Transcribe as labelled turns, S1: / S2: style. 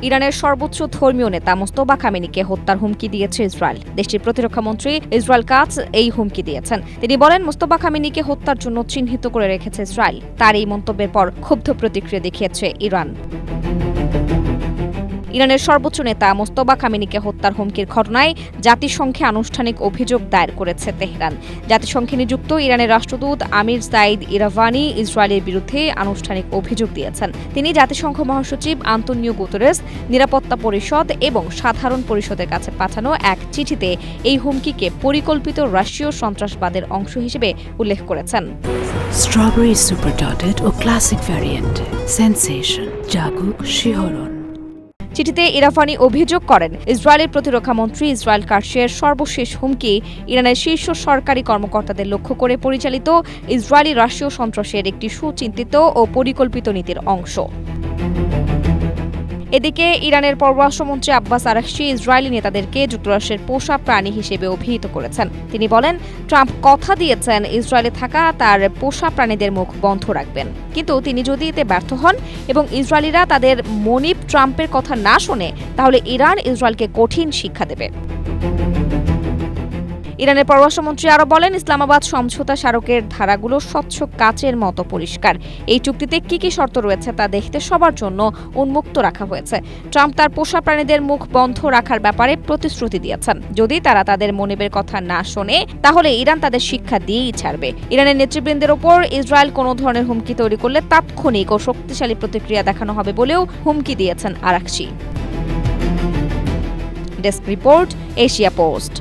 S1: ইরানের সর্বোচ্চ ধর্মীয় নেতা মোস্তফা খামেনিকে হত্যার হুমকি দিয়েছে ইসরায়েল। দেশটির প্রতিরক্ষা মন্ত্রী ইসরায়েল কাটজ এই হুমকি দিয়েছেন। তিনি বলেন, মোস্তফা খামেনিকে হত্যার জন্য চিহ্নিত করে রেখেছে ইসরায়েল। তার এই মন্তব্যের পর ক্ষুব্ধ প্রতিক্রিয়া দেখিয়েছে ইরান। ইরানের সর্বোচ্চ নেতা মোস্তফা খামেনিকে হত্যার হুমকির ঘটনায় জাতিসংঘে আনুষ্ঠানিক অভিযোগ দায়ের করেছে তেহরান। জাতিসংঘে নিযুক্ত ইরানের রাষ্ট্রদূত আমির সাইদ ইরাভানি ইসরায়েলের বিরুদ্ধে আনুষ্ঠানিক অভিযোগ দিয়েছেন। তিনি জাতিসংঘ মহাসচিব আন্তোনিও গুতেরেস, নিরাপত্তা পরিষদ এবং সাধারণ পরিষদের কাছে পাঠানো এক চিঠিতে এই হুমকিকে পরিকল্পিত রাশীয় সন্ত্রাসবাদের অংশ হিসেবে উল্লেখ করেছেন।
S2: স্ট্রবেরি সুপার ডটেড ও ক্লাসিক ভ্যারিয়েন্ট সেন্সেশন জাগুক শিহরণ।
S1: চিঠিতে ইরাভানি অভিযোগ করেন, ইসরায়েলের প্রতিরক্ষা মন্ত্রী ইসরায়েল কাটজের সর্বশেষ হুমকি ইরানের শীর্ষ সরকারি কর্মকর্তাদের লক্ষ্য করে পরিচালিত ইসরায়েলি রাশীয় সন্ত্রাসের একটি সুচিন্তিত ও পরিকল্পিত নীতির অংশ। এদিকে ইরানের পররাষ্ট্রমন্ত্রী আব্বাস আরাকচি ইসরায়েলি নেতাদেরকে যুক্তরাষ্ট্রের পোষা প্রাণী হিসেবে অভিহিত করেছেন। তিনি বলেন, ট্রাম্প কথা দিয়েছেন ইসরায়েলে থাকা তার পোষা প্রাণীদের মুখ বন্ধ রাখবেন, কিন্তু তিনি যদি এতে ব্যর্থ হন এবং ইসরায়েলিরা তাদের মনিব ট্রাম্পের কথা না শোনে, তাহলে ইরান ইসরায়েলকে কঠিন শিক্ষা দেবে। ইরানের পররাষ্ট্রমন্ত্রী আরও বলেন, ইসলামাবাদ সমঝোতা স্মারকের ধারাগুলো স্বচ্ছ কাচের মতো পরিষ্কার। এই চুক্তিতে কি কি শর্ত রয়েছে তা দেখতে সবার জন্য উন্মুক্ত রাখা হয়েছে। ট্রাম্প তার পোষা প্রাণীদের মুখ বন্ধ রাখার ব্যাপারে প্রতিশ্রুতি দিয়েছেন। যদি তারা তাদের মনিবের কথা না শোনে, তাহলে ইরান তাদের শিক্ষা দিয়েই ছাড়বে। ইরানের নেতৃবৃন্দের ওপর ইসরায়েল কোনো ধরনের হুমকি তৈরি করলে তাৎক্ষণিক ও শক্তিশালী প্রতিক্রিয়া দেখানো হবে বলেও হুমকি দিয়েছেন Araghchi. Desk report, Asia post.